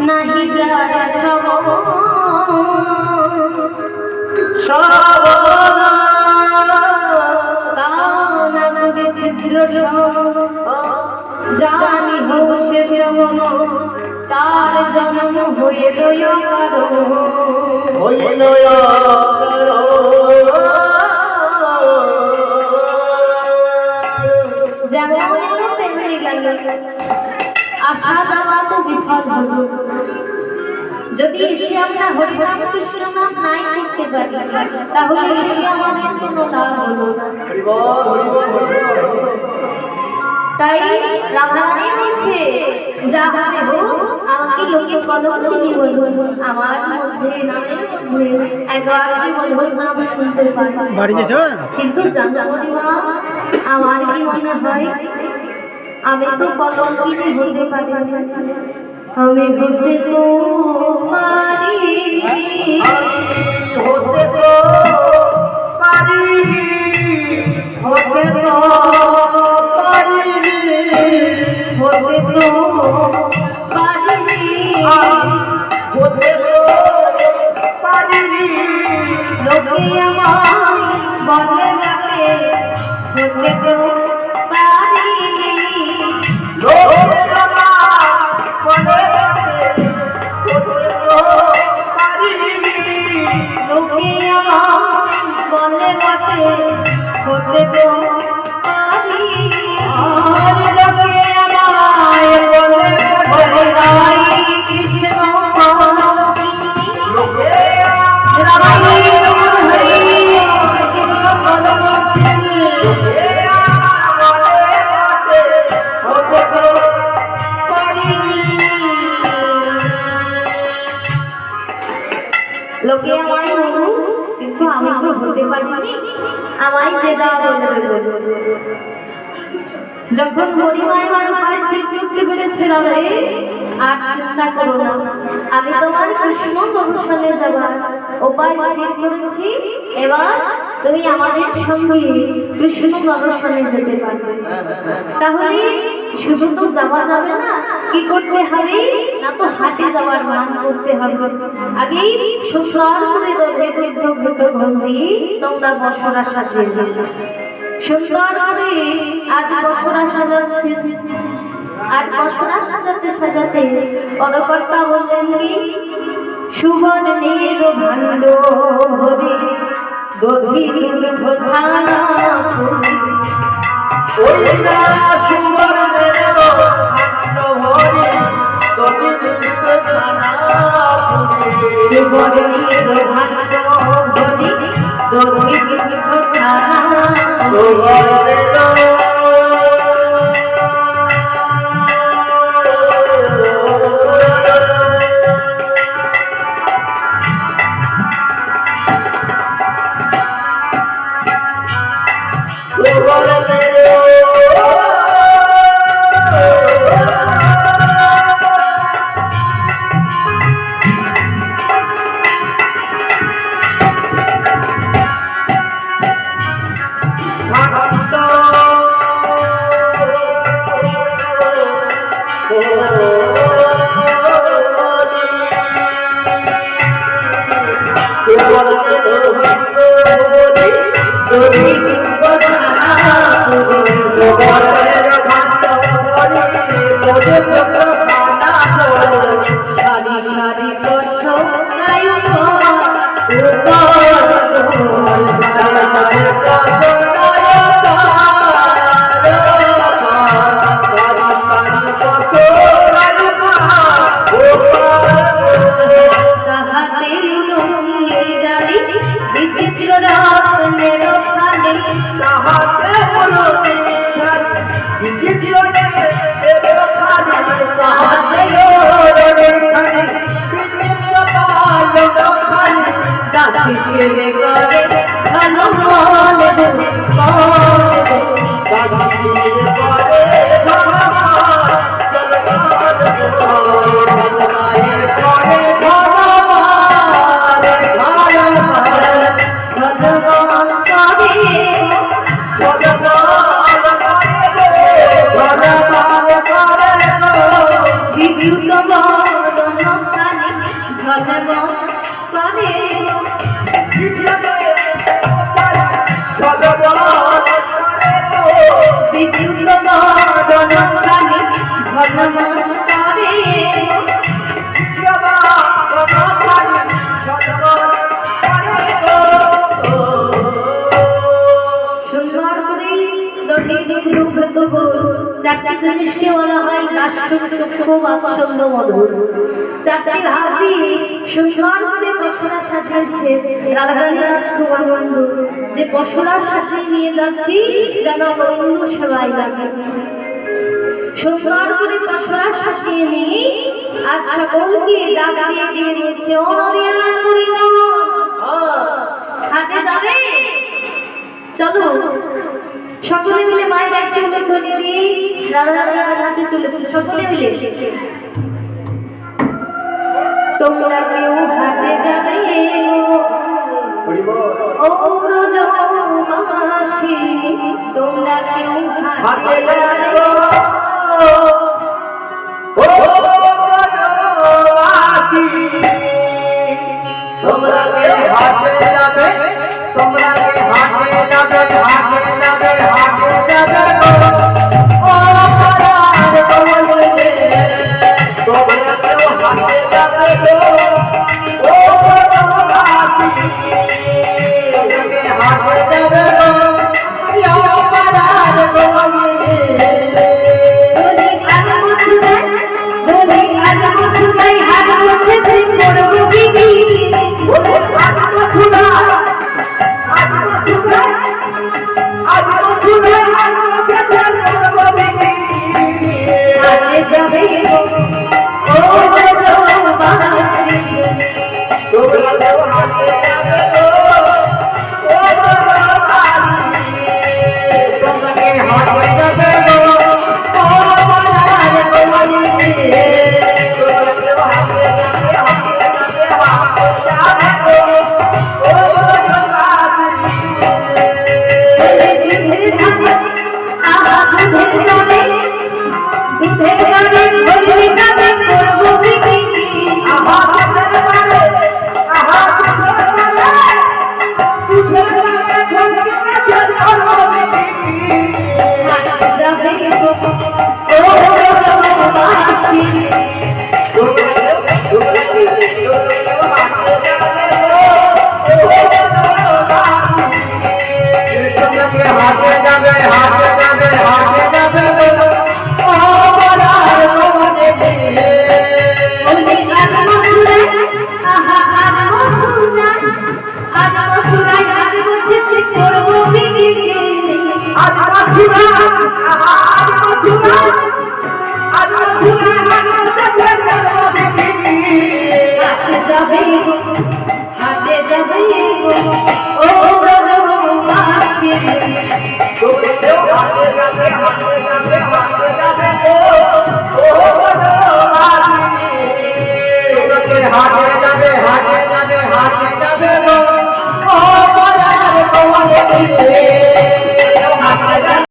নাহি যায় জানি হোসে শ্রবণ তার জন্ম হইল আশা দেওয়া তো বিফল হল। যদি এসে আমরা হরিনাম কৃষ্ণ নাম নাই করতে পারি তাহলে এসে আমাদের কোনো লাভ হলো না। তাই রাধারানী বলছে যা হবে হোক আমাকে লোকে কলঙ্কিনী বলবে, আমার মধ্যে নামের মধ্যে একবার জীবন নাম শুনতে পারি, কিন্তু জানবদিমা আমার কি মনে হয় আমি তো কলঙ্কিনী হতে পারি, আমি হতে তো পারি, হতে তো পারি, হতে তো পারি, হতে তো পারি, হতে তো পারি, লোকে আমায় বলে লাগে হতে তো পারি, লোকে আমায় বলে লাগে হতে তো পারি, লোকে আমায় বলে লাগে হতে তো পারি, আর লোকে আমায় বলে রাই কৃষ্ণ লোকে রাই হরি লোকে আমায় বলু কিন্তু আমি তো হতে পারিনি, আমায় যে যা বলবে। যখন হরিমায় আমার উপায় স্থির করতে পেরেছে রাধে, আর চিন্তা করো না, আমি তোমার কৃষ্ণ দর্শনে যাবার উপায় স্থির করেছি, এবার তুমি আমাদের সঙ্গে কৃষ্ণ দর্শনে যেতে পারবে। তাহলে শুধু তো যাওয়া যাবে না, কি করতে হবে না তো হাটে যাওয়ার মান করতে হবে। আগে সুন্দর করে দধে দুগ্ধ গন্ধি তোমরা বসরা সাজিয়ে যাবে, সুন্দর করে আজ বসরা সাজাচ্ছে। আর বসরা সাজাতে সাজাতে পদকর্তা বললেন কি সুবর্ণের ভাণ্ড ভরে দধি দুগ্ধ ছানা ওই না সুবর্ণের ভাণ্ড ভরে দধি দুগ্ধ ছানা সুবর্ণের ভাণ্ড ভরে দধি দুগ্ধ ছানা সারি সারি কষ্ট বিচিত্র রত্নের খানে দাসী ছেলে করে ভালো বলে ভগবান চারটি জিনিসকে বলা হয় দাস্য সূক্ষ্ম বাৎসল্য মধুর। চারটি ভাব দিয়ে সুন্দর করে পশুরা সাজিয়েছে রাধারানী আজ খুব আনন্দ যে পশুরা সাজিয়ে নিয়ে যাচ্ছি যেন গোবিন্দ সেবায় লাগে। সুন্দর করে পশুরা সাজিয়ে নিয়ে আজ সকলকে ডাক দিয়ে দিয়ে দিচ্ছে ও নদিয়ানা করিল হাতে যাবে চলো সকলে মিলে মায়ের একটি ধ্বনি দিয়ে রাধারানী হাতে চলেছে সকলে মিলে তোমরা কেউ হাতে যাবে ও ব্রজবাসী তোমরা কেউ হাতে যাবে তোমরা কে হাতে যাবে তোমরা কে হাতে যাবে হাতে যাবে হাতে যাবে ও পরার কমলে তোমরা কেউ হাতে যাবে ও পরাবাসী তোমরা কে হাতে যাবে ও পরার কমলে বলি আজ মথুরায় হাত বসে প্রেম করবো বিধি হাতে যাবে ও ব্রজবাসী তোমরা কেউ হাতে যাবে তোমরা কে হাতে যাবে ও পরার কমলে তোমরা কেউ হাতে যাবে হাতে যাবে হাতে যাবে ও পরাবাসী বলে দুধের ধানে আহা দুধের গাবে বলি গাবে করবো বিধি যাবে ও ব্রজবাসী হাতে যাবে হাতে যাবে হাতে যাবে ও বলার তোমাকে বলি আজ মথুরায় আহা আজ মথুরায় হাত বসেছে করবো বিধি আজ মাথুরা আজ মাথুরা আজ মাথুরা হাতে যাবে ও